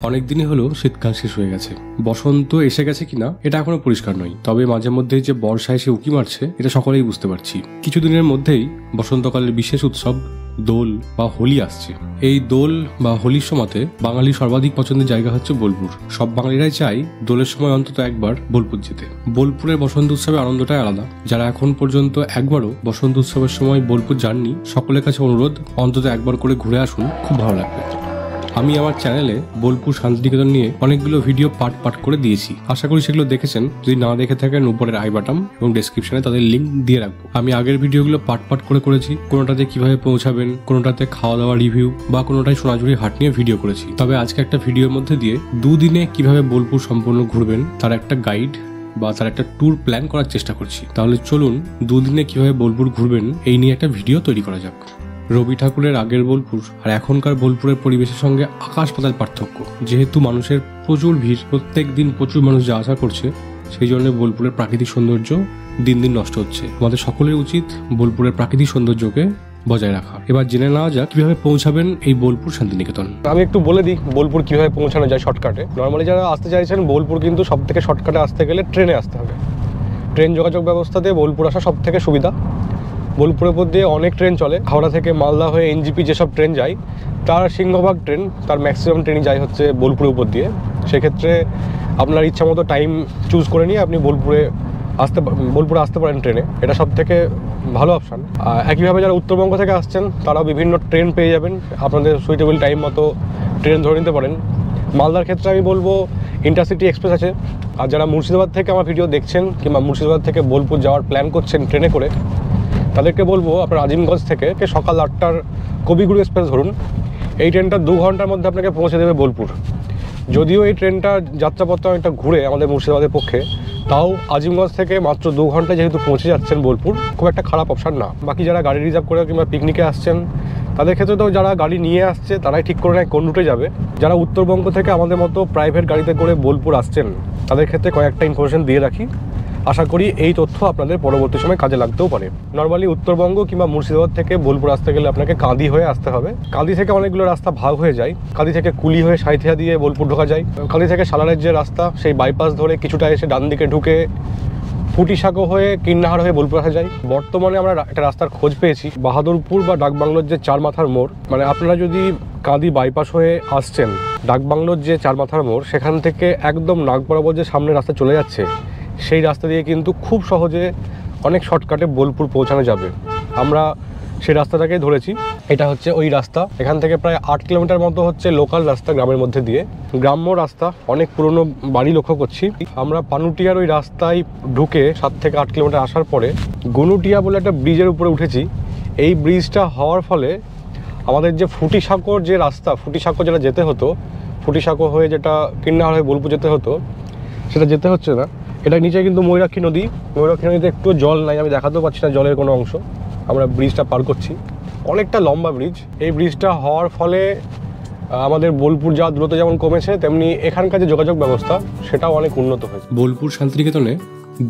অনেকদিনই হলো শীতকাল শেষ হয়ে গেছে, বসন্ত এসে গেছে কিনা এটা এখনো পরিষ্কার নয়। তবে মাঝে মধ্যেই যে বর্ষা এসে উকি মারছে এটা সকলেই বুঝতে পারছি। কিছুদিনের মধ্যেই বসন্তকালের বিশেষ উৎসব দোল বা হোলি আসছে। এই দোল বা হোলির সময়তে বাঙালির সর্বাধিক পছন্দের জায়গা হচ্ছে বোলপুর। সব বাঙালিরাই চাই দোলের সময় অন্তত একবার বোলপুর যেতে। বোলপুরের বসন্ত উৎসবের আনন্দটাই আলাদা। যারা এখন পর্যন্ত একবারও বসন্ত উৎসবের সময় বোলপুর যাননি, সকলের কাছে অনুরোধ অন্তত একবার করে ঘুরে আসুন, খুব ভালো লাগবে। আমি আমার চ্যানেলে বোলপুর শান্তিনিকেতন নিয়ে অনেকগুলো ভিডিও পার্ট করে দিয়েছি, আশা করি সেগুলো দেখেছেন। যদি না দেখে থাকেন উপরের আই বাটন এবং ডেসক্রিপশনে তাদের লিঙ্ক দিয়ে রাখবো। আমি আগের ভিডিওগুলো পার্ট করে করেছি, কোনোটাতে কিভাবে পৌঁছাবেন, কোনোটাতে খাওয়া দাওয়া রিভিউ বা কোনোটাই সোনাঝুরি হাট নিয়ে ভিডিও করেছি। তবে আজকে একটা ভিডিওর মধ্যে দিয়ে দুদিনে কিভাবে বোলপুর সম্পূর্ণ ঘুরবেন তার একটা গাইড বা তার একটা ট্যুর প্ল্যান করার চেষ্টা করছি। তাহলে চলুন দুদিনে কিভাবে বোলপুর ঘুরবেন এই নিয়ে একটা ভিডিও তৈরি করা যাক। রবি ঠাকুরের আগের বোলপুর আর এখনকার বোলপুরের পরিবেশের সঙ্গে আকাশ পাতাল পার্থক্য। যেহেতু মানুষের প্রচুর ভিড়, প্রত্যেক দিন প্রচুর মানুষ যাওয়া আসা করছে, সেই জন্য বোলপুরের প্রাকৃতিক সৌন্দর্য দিন দিন নষ্ট হচ্ছে। আমাদের সকলের উচিত বোলপুরের প্রাকৃতিক সৌন্দর্যকে বজায় রাখা। এবার জেনে নেওয়া যাক কিভাবে পৌঁছাবেন এই বোলপুর শান্তিনিকেতন। আমি একটু বলে দিই বোলপুর কিভাবে পৌঁছানো যায় শর্টকাটে। নর্মালি যারা আসতে চাইছেন বোলপুর, কিন্তু সব থেকে শর্টকাটে আসতে গেলে ট্রেনে আসতে হবে। ট্রেন যোগাযোগ ব্যবস্থাতে বোলপুর আসা সব থেকে সুবিধা। বোলপুরের উপর দিয়ে অনেক ট্রেন চলে। হাওড়া থেকে মালদা হয়ে এনজিপি যেসব ট্রেন যায় তার সিংহভাগ ট্রেন, তার ম্যাক্সিমাম ট্রেনই যায় হচ্ছে বোলপুরের উপর দিয়ে। সেক্ষেত্রে আপনার ইচ্ছা মতো টাইম চুজ করে নিয়ে আপনি বোলপুরে আসতে পারেন ট্রেনে। এটা সব থেকে ভালো অপশান। একইভাবে যারা উত্তরবঙ্গ থেকে আসছেন তারাও বিভিন্ন ট্রেন পেয়ে যাবেন, আপনাদের সুইটেবল টাইম মতো ট্রেন ধরে নিতে পারেন। মালদার ক্ষেত্রে আমি বলবো ইন্টারসিটি এক্সপ্রেস আছে। আর যারা মুর্শিদাবাদ থেকে আমার ভিডিও দেখছেন কিংবা মুর্শিদাবাদ থেকে বোলপুর যাওয়ার প্ল্যান করছেন ট্রেনে করে, তাদেরকে বলবো আপনার আজিমগঞ্জ থেকে সকাল 8টার কবিগুরু এক্সপ্রেস ধরুন। এই ট্রেনটা 2 ঘন্টার মধ্যে আপনাকে পৌঁছে দেবে বোলপুর। যদিও এই ট্রেনটা যাত্রাপথটা অনেকটা ঘুরে আমাদের মুর্শিদাবাদের পক্ষে, তাও আজিমগঞ্জ থেকে মাত্র 2 ঘন্টায় যেহেতু পৌঁছে যাচ্ছেন বোলপুর, খুব একটা খারাপ অপশান না। বাকি যারা গাড়ি রিজার্ভ করে কিংবা পিকনিকে আসছেন তাদের ক্ষেত্রে তো যারা গাড়ি নিয়ে আসছে তারাই ঠিক করে নেয় কোন রুটে যাবে। যারা উত্তরবঙ্গ থেকে আমাদের মতো প্রাইভেট গাড়িতে করে বোলপুর আসছেন তাদের ক্ষেত্রে কয়েকটা ইনফরমেশন দিয়ে রাখি। আশা করি এই তথ্য আপনাদের পরবর্তী সময় কাজে লাগতেও পারে। নর্মালি উত্তরবঙ্গ কিংবা মুর্শিদাবাদ থেকে বোলপুর আসতে গেলে আপনাকে কাঁদি হয়ে আসতে হবে। কাঁদি থেকে অনেকগুলো রাস্তা ভাগ হয়ে যায়। কাঁদি থেকে কুলি হয়ে সাঁইথিয়া দিয়ে বোলপুর ঢোকা যায়। কাঁদি থেকে সালারের যে রাস্তা সেই বাইপাস ধরে কিছুটা এসে ডান দিকে ঢুকে ফুটিসাঁকো হয়ে কিন্নাহার হয়ে বোলপুর আসা যায়। বর্তমানে আমরা একটা রাস্তার খোঁজ পেয়েছি, বাহাদুরপুর বা ডাকবাংলোর যে 4 মাথার মোড়, মানে আপনারা যদি কাঁদি বাইপাস হয়ে আসছেন, ডাকবাংলোর যে 4 মাথার মোড় সেখান থেকে একদম নাক বরাবর যে সামনে রাস্তা চলে যাচ্ছে সেই রাস্তা দিয়ে কিন্তু খুব সহজে অনেক শর্টকাটে বোলপুর পৌঁছানো যাবে। আমরা সেই রাস্তাটাকেই ধরেছি। এটা হচ্ছে ওই রাস্তা। এখান থেকে প্রায় 8 কিলোমিটার মতো হচ্ছে লোকাল রাস্তা, গ্রামের মধ্যে দিয়ে গ্রাম্য রাস্তা। অনেক পুরনো বাড়ি লক্ষ্য করছি। আমরা পানুটিয়ার ওই রাস্তায় ঢুকে 7 থেকে 8 কিলোমিটার আসার পরে গনুটিয়া বলে একটা ব্রিজের উপরে উঠেছি। এই ব্রিজটা হওয়ার ফলে আমাদের যে ফুটিসাঁকোর যে রাস্তা, ফুটিসাঁকো যেটা যেতে হতো, ফুটিসাঁকো হয়ে যেটা কিন্নাহার হয়ে বোলপুর যেতে হতো সেটা যেতে হচ্ছে না। এটা নিচে কিন্তু ময়ূরাক্ষী নদী। ময়ূরাক্ষী নদীতে একটু জল নাই, আমি দেখাতেও পাচ্ছি না জলের কোনো অংশ। আমরা ব্রিজটা পার করছি, অনেকটা লম্বা ব্রিজ। এই ব্রিজটা হওয়ার ফলে আমাদের বোলপুর যাওয়ার দূরত্ব যেমন কমেছে, তেমনি এখানকার যে যোগাযোগ ব্যবস্থা সেটাও অনেক উন্নত হয়েছে। বোলপুর শান্তিনিকেতনে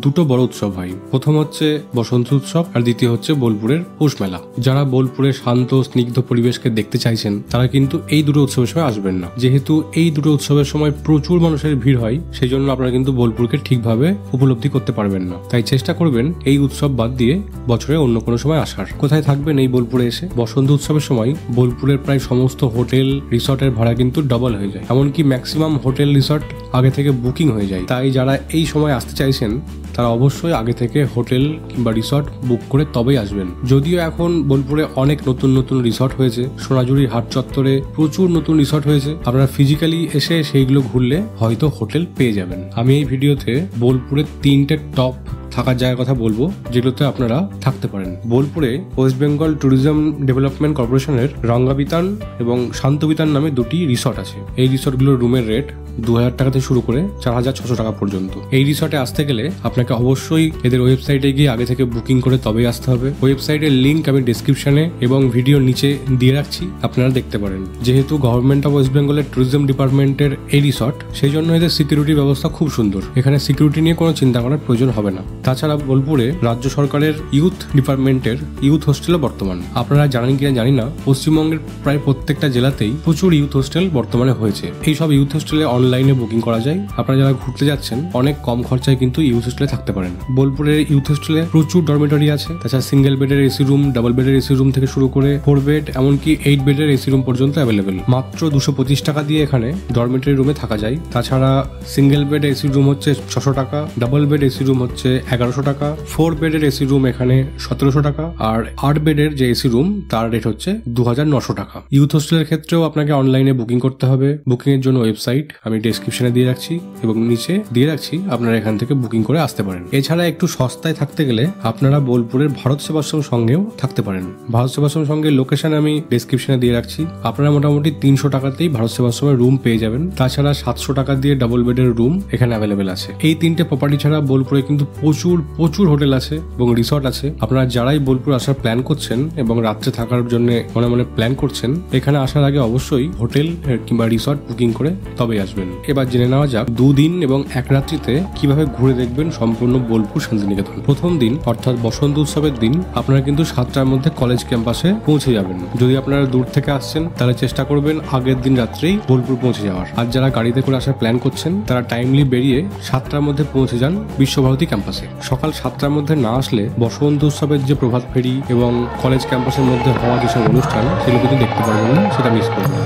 দুটো বড় উৎসব হয়। প্রথম হচ্ছে বসন্ত উৎসব আর দ্বিতীয় হচ্ছে বোলপুরের পৌষ মেলা। যারা বোলপুরের শান্ত স্নিগ্ধ পরিবেশকে দেখতে চাইছেন তারা কিন্তু এই দুটো উৎসবের সময় আসবেন না। যেহেতু এই দুটো উৎসবের সময় প্রচুর মানুষের ভিড় হয়, সেই জন্য আপনারা কিন্তু বোলপুরকে ঠিকভাবে উপলব্ধি করতে পারবেন না। তাই চেষ্টা করবেন এই উৎসব বাদ দিয়ে বছরে অন্য কোনো সময় আসার। কোথায় থাকবেন এই বোলপুরে এসে? বসন্ত উৎসবের সময় বোলপুরের প্রায় সমস্ত হোটেল রিসর্টের ভাড়া কিন্তু ডবল হয়ে যায়, এমনকি ম্যাক্সিমাম হোটেল রিসর্ট আগে থেকে বুকিং হয়ে যায়। তাই যারা এই সময় আসতে চাইছেন তারা অবশ্যই আগে থেকে হোটেল কিংবা রিসর্ট বুক করে তবেই আসবেন। যদিও এখন বোলপুরে অনেক নতুন নতুন রিসর্ট হয়েছে, সোনাঝুরির হাট চত্বরে প্রচুর নতুন রিসর্ট হয়েছে। আপনারা ফিজিক্যালি এসে সেইগুলো ঘুরলে হয়তো হোটেল পেয়ে যাবেন। আমি এই ভিডিওতে বোলপুরের 3টে টপ থাকার জায়গার কথা বলবো যেগুলোতে আপনারা থাকতে পারেন। বোলপুরে ওয়েস্ট বেঙ্গল ট্যুরিজম ডেভেলপমেন্ট কর্পোরেশনের রঙ্গাবিতান এবং শান্তবিতান নামে 2টি রিসর্ট আছে। এই রিসর্টগুলোর রুমের রেট 2000 টাকা থেকে শুরু করে 4600 টাকা পর্যন্ত। এই রিসর্টে আসতে গেলে আপনাকে অবশ্যই এদের ওয়েবসাইটে গিয়ে আগে থেকে বুকিং করে তবেই আসতে হবে। ওয়েবসাইটের লিঙ্ক আমি ডেসক্রিপশনে এবং ভিডিওর নিচে দিয়ে রাখছি, আপনারা দেখতে পারেন। যেহেতু গভর্নমেন্ট অফ ওয়েস্ট বেঙ্গলের ট্যুরিজম ডিপার্টমেন্টের এই রিসর্ট, সেই জন্য এদের সিকিউরিটি ব্যবস্থা খুব সুন্দর। এখানে সিকিউরিটি নিয়ে কোনো চিন্তা করার প্রয়োজন হবে না। তাছাড়া বোলপুরে রাজ্য সরকারের ইউথ ডিপার্টমেন্টের ইউথ হোস্টেলও বর্তমান। আপনারা জানেন কিনা জানি না, পশ্চিমবঙ্গের প্রায় প্রত্যেকটা জেলাতেই প্রচুর ইউথ হোস্টেল বর্তমানে হয়েছে। এই সব ইউথ হোস্টেলে অনলাইনে বুকিং করা যায়। আপনারা যারা ঘুরতে যাচ্ছেন অনেক কম খরচায় কিন্তু ইউথ হোস্টেলে থাকতে পারেন। বোলপুরের ইউথ হোস্টেলে প্রচুর ডরমেটরি আছে। তাছাড়া সিঙ্গেল বেডের এসি রুম, ডাবল বেডের এসি রুম থেকে শুরু করে 4 বেড এমনকি 8 বেডের এসি রুম পর্যন্ত অ্যাভেলেবেল। মাত্র 225 টাকা দিয়ে এখানে ডরমেটরি রুমে থাকা যায়। তাছাড়া সিঙ্গেল বেড এসি রুম হচ্ছে 600 টাকা, ডাবল বেড এসি রুম হচ্ছে 1100 টাকা, 4 বেডের এসি রুম এখানে 1700 টাকা, আর 8 বেডের যে এসি রুম তার রেট হচ্ছে 2900 টাকা। ইউথ হোস্টেলের ক্ষেত্রেও আপনাকে অনলাইনে বুকিং করতে হবে। বুকিং এর জন্য ওয়েবসাইট আমি ডেসক্রিপশনে দিয়ে রাখছি এবং নিচে দিয়ে রাখছি, আপনারা এখান থেকে বুকিং করে আসতে পারেন। এছাড়া একটু সস্তায় থাকতে গেলে আপনারা বোলপুরের ভারত সেবাশ্রম সঙ্গেও থাকতে পারেন। ভারত সেবাশ্রম সঙ্গের লোকেশন আমি ডেসক্রিপশনে দিয়ে রাখছি। আপনারা মোটামুটি 300 টাকাতেই ভারত সেবাশ্রমের রুম পেয়ে যাবেন। তাছাড়া 700 টাকা দিয়ে ডাবল বেডের রুম এখানে অ্যাভেলেবেল আছে। এই 3টে প্রপার্টি ছাড়া বোলপুরে কিন্তু প্রচুর হোটেল আছে এবং রিসর্ট আছে। আপনারা যারাই বোলপুর আসার প্ল্যান করছেন এবং রাত্রে থাকার জন্য মনে মনে প্ল্যান করছেন, এখানে আসার আগে অবশ্যই হোটেল কিংবা রিসর্ট বুকিং করে তবেই আসবেন। এবার জেনে নেওয়া যাক 2 দিন এবং 1 রাত্রিতে কিভাবে ঘুরে দেখবেন সম্পূর্ণ বোলপুর শান্তিনিকেতন। প্রথম দিন অর্থাৎ বসন্ত উৎসবের দিন আপনারা কিন্তু 7টার মধ্যে কলেজ ক্যাম্পাসে পৌঁছে যাবেন। যদি আপনারা দূর থেকে আসছেন তাহলে চেষ্টা করবেন আগের দিন রাত্রেই বোলপুর পৌঁছে যাওয়ার। আর যারা গাড়িতে করে আসার প্ল্যান করছেন তারা টাইমলি বেরিয়ে 7টার মধ্যে পৌঁছে যান বিশ্বভারতী ক্যাম্পাসে। সকাল 7টার মধ্যে না আসলে বসন্ত উৎসবের যে প্রভাত ফেরি এবং কলেজ ক্যাম্পাসের মধ্যে হওয়া যেসব অনুষ্ঠান সেগুলো কিন্তু দেখতে পারবেন না, সেটা মিস করবেন।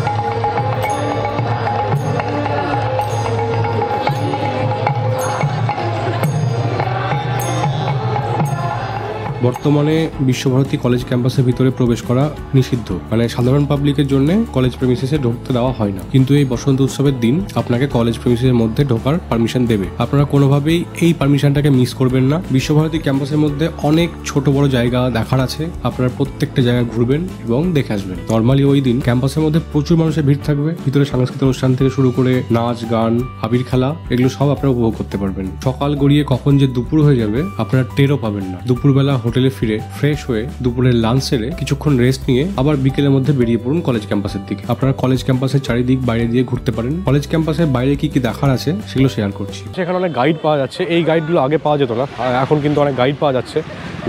বর্তমানে বিশ্বভারতী কলেজ ক্যাম্পাসের ভিতরে প্রবেশ করা নিষিদ্ধ, মানে সাধারণ পাবলিকের জন্য কলেজ প্রেমিসিসে ঢুকতে দেওয়া হয় না। কিন্তু এই বসন্ত উৎসবের দিন আপনাকে কলেজ প্রেমিসিসের মধ্যে ঢোকার পারমিশন দেবে। আপনারা কোনোভাবেই এই পারমিশনটাকে মিস করবেন না। বিশ্বভারতী ক্যাম্পাসের মধ্যে অনেক ছোট বড় জায়গা দেখার আছে, আপনারা প্রত্যেকটা জায়গা ঘুরবেন এবং দেখে আসবেন। নর্মালি ওই দিন ক্যাম্পাসের মধ্যে প্রচুর মানুষের ভিড় থাকবে। ভিতরে সাংস্কৃতিক অনুষ্ঠান থেকে শুরু করে নাচ গান, আবির খেলা, এগুলো সব আপনারা উপভোগ করতে পারবেন। সকাল গড়িয়ে কখন যে দুপুর হয়ে যাবে আপনারা টেরও পাবেন না। দুপুরবেলা হোটেলে ফিরে ফ্রেশ হয়ে দুপুরের লাঞ্চ সেরে কিছুক্ষণ রেস্ট নিয়ে আবার বিকেলের মধ্যে বেরিয়ে পড়ুন কলেজ ক্যাম্পাসের দিকে। আপনারা কলেজ ক্যাম্পাসের চারিদিক বাইরে দিয়ে ঘুরতে পারেন। কলেজ ক্যাম্পাসের বাইরে কি কি দেখার আছে সেগুলো শেয়ার করছি। সেখানে অনেক গাইড পাওয়া যাচ্ছে। এই গাইডগুলো আগে পাওয়া যেত না, এখন কিন্তু অনেক গাইড পাওয়া যাচ্ছে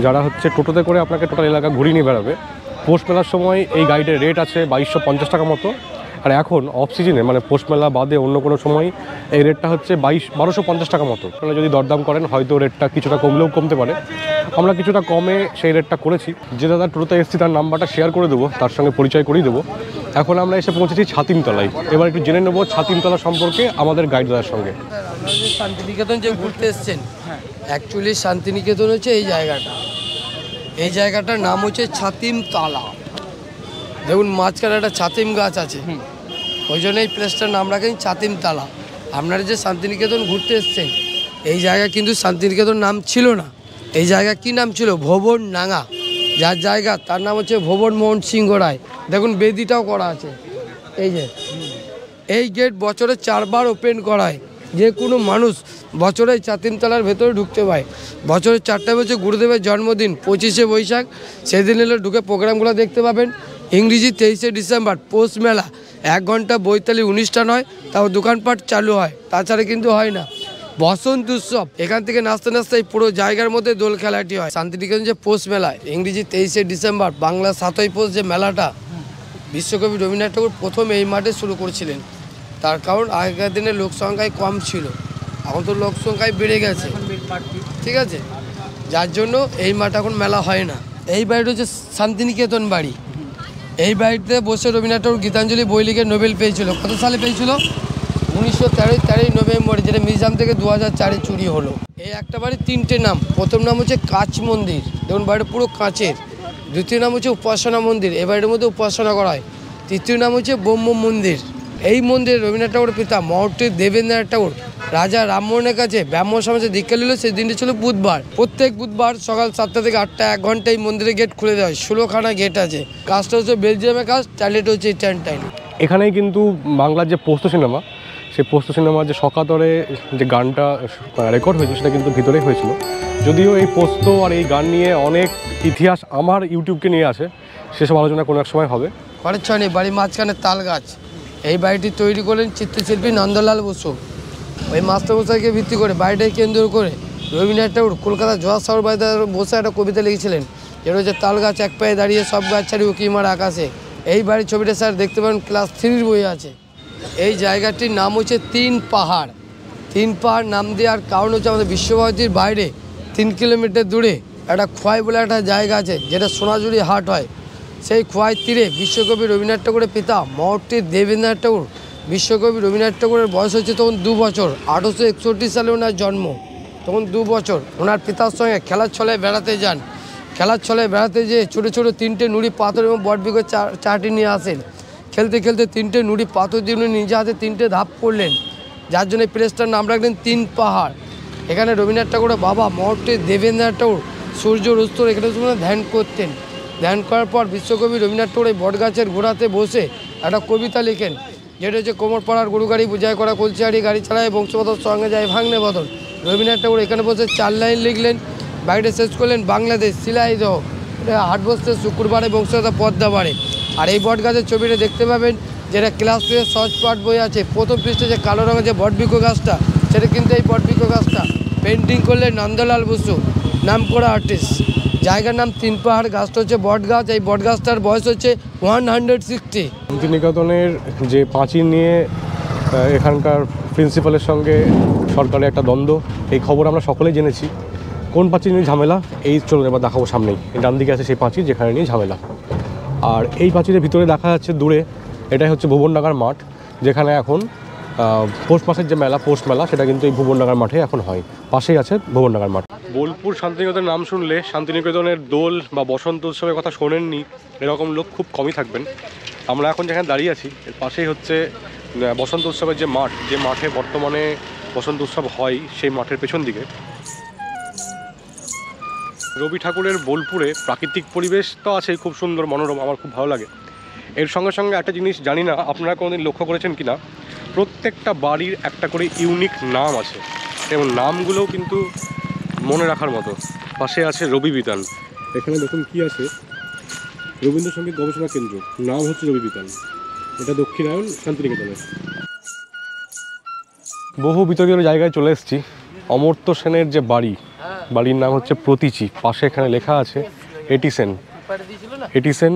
যারা হচ্ছে টোটোতে করে আপনাকে টোটাল এলাকা ঘুরিয়ে নিয়ে বেড়াবে। পৌষ মেলার সময় এই গাইডের রেট আছে 2250 টাকা মতো, আর এখন অফ সিজনে মানে পৌষ মেলা বাদে অন্য কোনো সময় এই রেটটা হচ্ছে 1250 টাকা মতো। আপনারা যদি দরদাম করেন হয়তো রেটটা কিছুটা কমলেও কমতে পারে। আমরা কিছুটা কমে সেই রেটটা করেছি। যে দাদা টোটোতে এসেছি তার নাম্বারটা শেয়ার করে দেবো, তার সঙ্গে পরিচয় করিয়ে দেবো। এখন আমরা এসে পৌঁছেছি ছাতিমতলায়। এবার একটু জেনে নেবো ছাতিমতলা সম্পর্কে আমাদের গাইড দাদার সঙ্গে। শান্তিনিকেতন যে ঘুরতে এসছেন, অ্যাকচুয়ালি শান্তিনিকেতন হচ্ছে এই জায়গাটা। এই জায়গাটার নাম হচ্ছে ছাতিমতলা। দেখুন মাঝখানে একটা ছাতিম গাছ আছে, ওই জন্য এই প্লেসটার নাম রাখেন ছাতিমতলা। আপনারা যে শান্তিনিকেতন ঘুরতে এসছেন, এই জায়গা কিন্তু শান্তিনিকেতন নাম ছিল না। এই জায়গা কি নাম ছিল? ভবন নাঙ্গা। যার জায়গা তার নাম হচ্ছে ভবন মোহন সিংহ রায়। দেখুন বেদিটাও করা আছে। এই যে এই গেট বছরে 4 বার ওপেন করায়। যে কোনো মানুষ বছরে ছাতিমতলার ভেতরে ঢুকতে পায়। বছরে 4টা বছর গুরুদেবের জন্মদিন 25শে বৈশাখ, সেদিন এলে ঢুকে প্রোগ্রামগুলো দেখতে পাবেন। ইংরেজি 23শে ডিসেম্বর পৌষ মেলা 1 ঘন্টা বৈতালি অনুষ্ঠান হয়, তাও দোকানপাট চালু হয়, তাছাড়া কিন্তু হয় না। বসন্ত উৎসব, এখান থেকে নাচতে নাচতে পুরো জায়গার মধ্যে দোল খেলাটি হয়। শান্তিনিকেতন যে পৌষ মেলা, ইংরেজি 23শে ডিসেম্বর, বাংলা 7ই পৌষ যে মেলাটা, বিশ্বকবি রবীন্দ্রনাথ ঠাকুর প্রথম এই মাঠে শুরু করেছিলেন। তার কারণ আগেকার দিনে লোক সংখ্যায় কম ছিল, এখন তো লোক সংখ্যায় বেড়ে গেছে, ঠিক আছে, যার জন্য এই মাঠ এখন মেলা হয় না। এই বাড়িটা হচ্ছে শান্তিনিকেতন বাড়ি। এই বাড়িতে বসে রবীন্দ্রনাথ ঠাকুর গীতাঞ্জলি বই লিখে নোবেল পেয়েছিল। কত সালে পেয়েছিল? 1913 নভেম্বর, যেটা মিউজিয়াম থেকে 2004-এ চুরি হলো। এই একটা বাড়ির 3টে নাম। প্রথম নাম হচ্ছে কাঁচ মন্দির, দেখুন বাড়িটা পুরো কাঁচের। দ্বিতীয় নাম হচ্ছে উপাসনা মন্দির, এ বাড়ির মধ্যে উপাসনা করা হয়। তৃতীয় নাম হচ্ছে ব্রহ্ম মন্দির। এই মন্দিরে রবীন্দ্রনাথ ঠাকুরের পিতা মহর্ষি দেবেন্দ্রনাথ ঠাকুর রাজা রামমোহনের কাছে ব্রাহ্ম সমাজে দীক্ষা নিল। সেই দিনটি ছিল বুধবার। প্রত্যেক বুধবার সকাল 7টা থেকে 8টা 1 ঘন্টা এই মন্দিরের গেট খুলে দেওয়া হয়। 16খানা গেট আছে। কাজটা হচ্ছে বেলজিয়ামের কাজ, টয়লেট হচ্ছে ইটারটাইন। এখানেই কিন্তু বাংলার যে পোস্ত সিনেমা, সেই পোস্ত সিনেমার যে সকাতরে যে গানটা রেকর্ড হয়েছে সেটা কিন্তু ভিতরেই হয়েছিল। যদিও এই পোস্ত আর এই গান নিয়ে অনেক ইতিহাস আমার ইউটিউবকে নিয়ে আছে, সেসব আলোচনা কোনো এক সময় হবে। ঘরের ছয়নি বাড়ির মাঝখানে তাল গাছ। এই বাড়িটি তৈরি করলেন চিত্রশিল্পী নন্দলাল বসু। ওই মাস্টারমশাইকে ভিত্তি করে বাড়িটাকে কেন্দ্র করে রবীন্দ্রনাথ ঠাকুর কলকাতা জোয়ার বাড়িতে বসে একটা কবিতা লিখেছিলেন, যেটা হচ্ছে তাল গাছ এক পায়ে দাঁড়িয়ে সব গাছ ছাড়ি উকি মার আকাশে। এই বাড়ির ছবিটা স্যার দেখতে পারেন ক্লাস 3-র বই আছে। এই জায়গাটির নাম হচ্ছে 3 পাহাড়। 3 পাহাড় নাম দেওয়ার কারণ হচ্ছে আমাদের বিশ্বভারতীর বাইরে 3 কিলোমিটার দূরে একটা খোয়াই বলে একটা জায়গা আছে, যেটা সোনাঝুরি হাট হয়। সেই খোয়াই তীরে বিশ্বকবি রবীন্দ্রনাথ ঠাকুরের পিতা মহর্ষি দেবেন্দ্রনাথ ঠাকুর, বিশ্বকবি রবীন্দ্রনাথ ঠাকুরের বয়স হচ্ছে তখন 2 বছর। 1861 সালে ওনার জন্ম, তখন 2 বছর। ওনার পিতার সঙ্গে খেলার ছলে বেড়াতে যান। খেলার ছলে বেড়াতে যেয়ে ছোটো ছোটো 3টে নুড়ি পাথর এবং বটবৃক্ষের চাটি নিয়ে আসেন। খেলতে খেলতে 3টে নুড়ি পাথর দিয়ে উনি নিজে হাতে 3টে ধাপ করলেন, যার জন্য প্লেসটার নাম রাখলেন 3 পাহাড়। এখানে রবীন্দ্রনাথ ঠাকুরের বাবা মহর্ষি দেবেন্দ্রনাথ ঠাকুর সূর্যর অস্ত এখানে ধ্যান করতেন। ধ্যান করার পর বিশ্বকবি রবীন্দ্রনাথ ঠাকুর এই বটগাছের গোড়াতে বসে একটা কবিতা লেখেন, যেটা হচ্ছে কোমর পাড়ার গরু গাড়ি বুঝাই করা কলচিহারি গাড়ি চালায় বংশবদল সঙ্গে যায় ভাঙনে বদল। রবীন্দ্রনাথ ঠাকুর এখানে বসে 4 লাইন লিখলেন, বাইরে শেষ করলেন বাংলাদেশ সিলাই দেহ হাট বসতে শুক্রবারে বংশগত পদ্মা বাড়ে। আর এই বট গাছের ছবিটা দেখতে পাবেন, যেটা ক্লাস 2 এর সহজ পাঠ বই আছে। প্রথম পৃষ্ঠে যে কালো রঙের যে বটবৃক্ষ গাছটা, সেটা কিন্তু এই বটবৃক্ষ গাছটা পেন্টিং করলেন নন্দলাল বসু, নাম করা আর্টিস্ট। জায়গার নাম 3 পাহাড়। গাছটা হচ্ছে বট গাছ। এই বট গাছটার বয়স হচ্ছে 160। শান্তিনিকেতনের যে প্রাচীর নিয়ে এখানকার প্রিন্সিপালের সঙ্গে সরকারের একটা দ্বন্দ্ব, এই খবর আমরা সকলেই জেনেছি। কোন প্রাচীর নিয়ে ঝামেলা, এই চলো এবার দেখাবো সামনেই। ডান দিকে আছে সেই প্রাচীর যেখানে নিয়ে ঝামেলা। আর এই প্রাচীরের ভিতরে দেখা যাচ্ছে দূরে, এটাই হচ্ছে ভুবনডাঙ্গার মাঠ, যেখানে এখন পৌষ মাসের যে মেলা, পৌষ মেলা, সেটা কিন্তু এই ভুবনডাঙ্গার মাঠে এখন হয়। পাশেই আছে ভুবনডাঙ্গার মাঠ। বোলপুর শান্তিনিকেতনের নাম শুনলে শান্তিনিকেতনের দোল বা বসন্ত উৎসবের কথা শোনেননি এরকম লোক খুব কমই থাকবেন। আমরা এখন যেখানে দাঁড়িয়ে আছি এর পাশেই হচ্ছে বসন্ত উৎসবের যে মাঠ, যে মাঠে বর্তমানে বসন্ত উৎসব হয়, সেই মাঠের পেছন দিকে। রবি ঠাকুরের বোলপুরে প্রাকৃতিক পরিবেশ তো আছেই, খুব সুন্দর মনোরম, আমার খুব ভালো লাগে। এর সঙ্গে সঙ্গে একটা জিনিস জানি না আপনারা কোনোদিন লক্ষ্য করেছেন কি না, প্রত্যেকটা বাড়ির একটা করে ইউনিক নাম আছে এবং নামগুলোও কিন্তু মনে রাখার মতো। পাশে আছে রবি বিতান, এখানে দেখুন কি আছে, রবীন্দ্রসঙ্গীত গবেষণা কেন্দ্র, নাম হচ্ছে রবি বিতান। এটা দক্ষিণায়ন শান্তিনিকেতনের। বহু বিতর্কিত জায়গায় চলে এসেছি। অমর্ত্য সেনের যে বাড়ি, বাড়ির নাম হচ্ছে প্রতীচি। পাশে এখানে লেখা আছে এটিসেন। এটিসেন,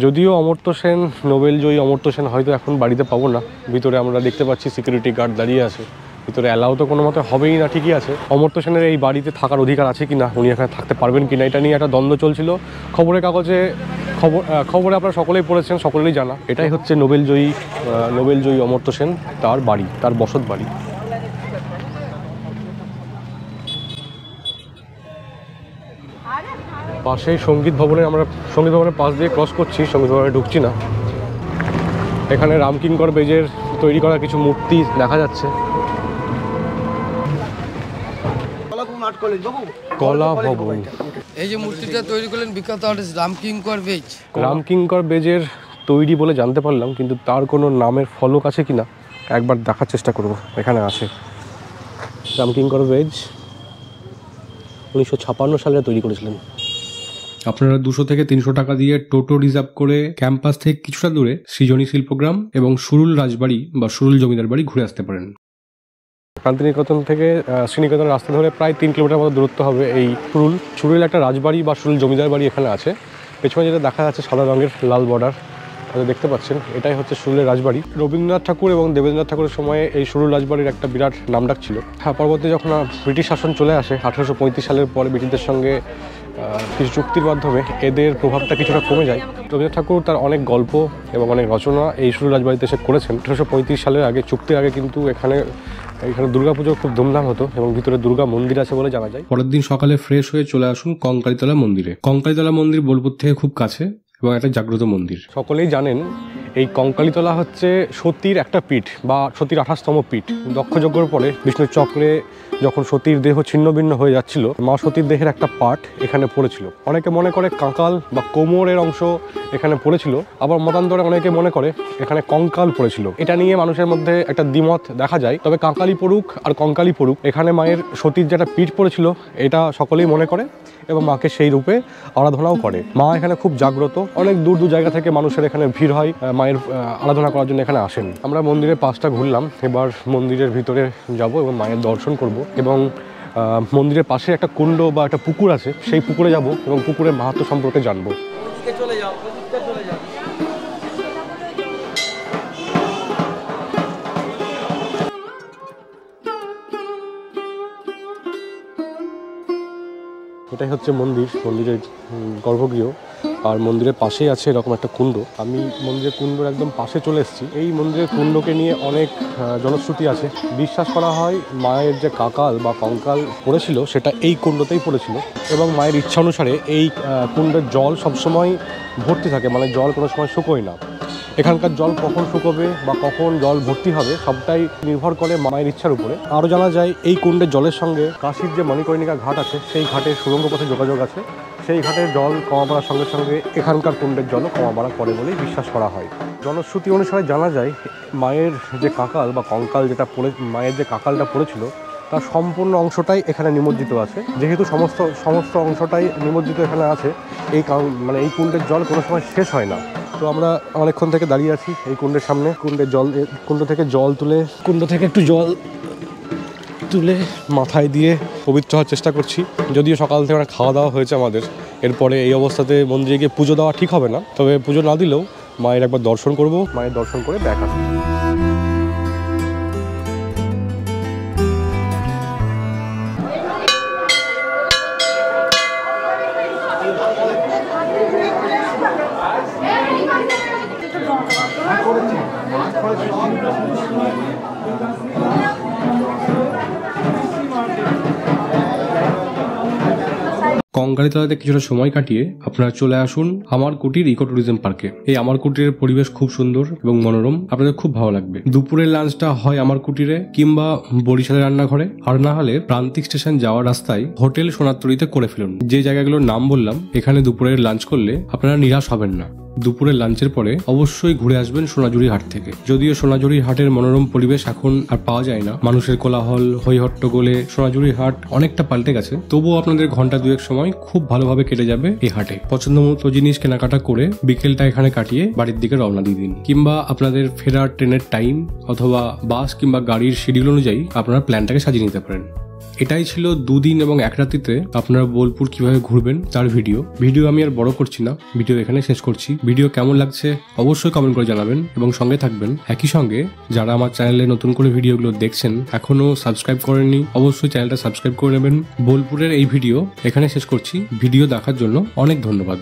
যদিও অমর্ত্য সেন নোবেলজয়ী অমর্ত্য সেন হয়তো এখন বাড়িতে পাবো না। ভিতরে আমরা দেখতে পাচ্ছি সিকিউরিটি গার্ড দাঁড়িয়ে আছে, ভিতরে অ্যালাউ তো কোনো মতে হবেই না, ঠিকই আছে। অমর্ত্য সেনের এই বাড়িতে থাকার অধিকার আছে কি না, উনি এখানে থাকতে পারবেন কি না, এটা নিয়ে একটা দ্বন্দ্ব চলছিল। খবরের কাগজে খবরে আপনারা সকলেই পড়েছেন, সকলেরই জানা। এটাই হচ্ছে নোবেলজয়ী অমর্ত্য সেন, তার বাড়ি, তার বসত বাড়ি। পাশেই সঙ্গীত ভবনে, আমরা সঙ্গীত ভবনের পাশ দিয়ে ক্রস করছি, সঙ্গীত ভবনে ঢুকছি না। এখানে রামকিঙ্কর বেজের তৈরি করা কিছু মূর্তি দেখা যাচ্ছে। কলা ভবন, এই যে মূর্তিটা তৈরি করলেন বিখ্যাত আর্টিস্ট রামকিঙ্কর বেজ। রামকিঙ্কর বেজের তৈরি বলে জানতে পারলাম, কিন্তু তার কোনো নামের ফলক আছে কিনা একবার দেখার চেষ্টা করব। এখানে আছে রামকিঙ্কর বেজ, 1956 সালে তৈরি করেছিলেন। আপনারা 200 থেকে 300 টাকা দিয়ে টোটো রিজার্ভ করে ক্যাম্পাস থেকে কিছুটা দূরে সৃজনী শিল্পগ্রাম এবং সুরুল রাজবাড়ি বা সুরুল জমিদার বাড়ি ঘুরে আসতে পারেন। শান্তিনিকেতন থেকে শ্রীনিকেতন রাস্তা ধরে প্রায় 3 কিলোমিটার মতো দূরত্ব হবে। এই সুরুল একটা রাজবাড়ি বা সুরুল জমিদার বাড়ি এখানে আছে। পেছনে যেটা দেখা যাচ্ছে সাদা রঙের লাল বর্ডার, দেখতে পাচ্ছেন, এটাই হচ্ছে সুরুলের রাজবাড়ি। রবীন্দ্রনাথ ঠাকুর এবং দেবেন্দ্রনাথ ঠাকুরের সময়ে এই সুরুল রাজবাড়ির একটা বিরাট নামডাক ছিল। হ্যাঁ, পরবর্তী যখন ব্রিটিশ শাসন চলে আসে 1835 সালের পরে, ব্রিটিশদের সঙ্গে কিছু চুক্তির মাধ্যমে এদের প্রভাবটা কিছুটা কমে যায়। রবীন্দ্রনাথ ঠাকুর তার অনেক গল্প এবং অনেক রচনা এই সুরুল রাজবাড়িতে এসে করেছেন। 1835 সালের আগে, চুক্তির আগে কিন্তু এখানে দুর্গাপুজো খুব ধুমধাম হতো এবং ভিতরে দুর্গা মন্দির আছে বলে জানা যায়। পরের দিন সকালে ফ্রেশ হয়ে চলে আসুন কঙ্কালীতলা মন্দিরে। কঙ্কালীতলা মন্দির বোলপুর থেকে খুব কাছে এবং একটা জাগ্রত মন্দির। সকলেই জানেন এই কঙ্কালীতলা হচ্ছে সতীর একটা পীঠ বা সতীর 28তম পীঠ। দক্ষযজ্ঞের পরে বিষ্ণুর চক্রে যখন সতীর দেহ ছিন্ন ভিন্ন হয়ে যাচ্ছিল, মা সতীর দেহের একটা পার্ট এখানে পড়েছিল। অনেকে মনে করে কাঁকাল বা কোমরের অংশ এখানে পড়েছিল, আবার মতান্তরে অনেকে মনে করে এখানে কঙ্কাল পড়েছিল। এটা নিয়ে মানুষের মধ্যে একটা দ্বিমত দেখা যায়। তবে কাঁকালি পড়ুক আর কঙ্কালি পড়ুক, এখানে মায়ের সতীর যেটা পীঠ পড়েছিল এটা সকলেই মনে করে এবং মাকে সেই রূপে আরাধনাও করে। মা এখানে খুব জাগ্রত, অনেক দূর দূর জায়গা থেকে মানুষের এখানে ভিড় হয়। মায়ের আরাধনা করার জন্য এখানে আসেন। আমরা মন্দিরের পাশটা ঘুরলাম, এবার মন্দিরের ভিতরে যাব এবং মায়ের দর্শন করব এবং মন্দিরের পাশে একটা কুণ্ড বা একটা পুকুর আছে, সেই পুকুরে যাব এবং পুকুরের মাহাত্ম্য সম্পর্কে জানবো। এটাই হচ্ছে মন্দিরের গর্ভগৃহ, আর মন্দিরের পাশেই আছে এরকম একটা কুণ্ড। আমি মন্দিরের কুণ্ডর একদম পাশে চলে এসেছি। এই মন্দিরের কুণ্ডকে নিয়ে অনেক জনশ্রুতি আছে। বিশ্বাস করা হয় মায়ের যে কাকাল বা কঙ্কাল পড়েছিল সেটা এই কুণ্ডতেই পড়েছিল এবং মায়ের ইচ্ছা অনুসারে এই কুণ্ডের জল সবসময় ভর্তি থাকে, মানে জল কোনো সময় শুকোয় না। এখানকার জল কখন শুকোবে বা কখন জল ভর্তি হবে সবটাই নির্ভর করে মায়ের ইচ্ছার উপরে। আরও জানা যায় এই কুণ্ডের জলের সঙ্গে কাশীর যে মণিকর্ণিকা ঘাট আছে সেই ঘাটের সুড়ঙ্গ পথে যোগাযোগ আছে। সেই ঘাটের জল কমা বাড়ার সঙ্গে সঙ্গে এখানকার কুণ্ডের জলও কমা বাড়া করে বলেই বিশ্বাস করা হয়। জনশ্রুতি অনুসারে জানা যায় মায়ের যে কাকাল বা কঙ্কাল মায়ের যে কাকালটা পড়েছিল তার সম্পূর্ণ অংশটাই এখানে নিমজ্জিত আছে। যেহেতু সমস্ত অংশটাই নিমজ্জিত এখানে আছে, এই কুণ্ডের জল কোনো সময় শেষ হয় না। তো আমরা অনেকক্ষণ থেকে দাঁড়িয়ে আছি এই কুণ্ডের সামনে। কুণ্ড থেকে একটু জল তুলে মাথায় দিয়ে পবিত্র হওয়ার চেষ্টা করছি। যদিও সকাল থেকে খাওয়া দাওয়া হয়েছে আমাদের, এরপরে এই অবস্থাতে মন্দিরে গিয়ে পুজো দেওয়া ঠিক হবে না, তবে পুজো না দিলেও মায়ের একবার দর্শন করব, মায়ের দর্শন করে ব্যাক আসবো। কঙ্কালীতলাতে কিছুটা সময় কাটিয়ে আপনারা চলে আসুন আমার কুটির ইকো ট্যুরিজম পার্কে। এই আমার কুটিরের পরিবেশ খুব সুন্দর এবং মনোরম, আপনাদের খুব ভালো লাগবে। দুপুরের লাঞ্চটা হয় আমার কুটিরে কিংবা বরিশালের রান্নাঘরে, আর না হলে প্রান্তিক স্টেশন যাওয়ার রাস্তায় হোটেল সোনারতরীতে করে ফেলুন। যে জায়গাগুলোর নাম বললাম এখানে দুপুরের লাঞ্চ করলে আপনারা নিরাশ হবেন না। দুপুরের লাঞ্চের পরে অবশ্যই ঘুরে আসবেন সোনাঝুরি হাট থেকে। যদিও সোনাঝুরি হাটের মনোরম পরিবেশ এখন আর পাওয়া যায় না, মানুষের কোলাহল হইহট্টগোলে সোনাঝুরি হাট অনেকটা পাল্টে গেছে, তবুও আপনাদের ঘন্টা দুয়েক সময় খুব ভালোভাবে কেটে যাবে এই হাটে। পছন্দ মতো জিনিস কেনাকাটা করে বিকেলটা এখানে কাটিয়ে বাড়ির দিকে রওনা দিয়ে দিন, কিংবা আপনাদের ফেরার ট্রেনের টাইম অথবা বাস কিংবা গাড়ির শিডিউল অনুযায়ী আপনারা প্ল্যানটাকে সাজিয়ে নিতে পারেন। এটাই ছিল 2 দিন এবং 1 রাতিতে আপনারা বোলপুর কিভাবে ঘুরবেন তার ভিডিও আমি আর বড় করছি না, ভিডিও এখানে শেষ করছি। ভিডিও কেমন লাগছে অবশ্যই কমেন্ট করে জানাবেন এবং সঙ্গে থাকবেন। একই সঙ্গে যারা আমার চ্যানেলে নতুন করে ভিডিওগুলো দেখছেন এখনো সাবস্ক্রাইব করেননি অবশ্যই চ্যানেলটা সাবস্ক্রাইব করে নেবেন। বোলপুরের এই ভিডিও এখানে শেষ করছি। ভিডিও দেখার জন্য অনেক ধন্যবাদ।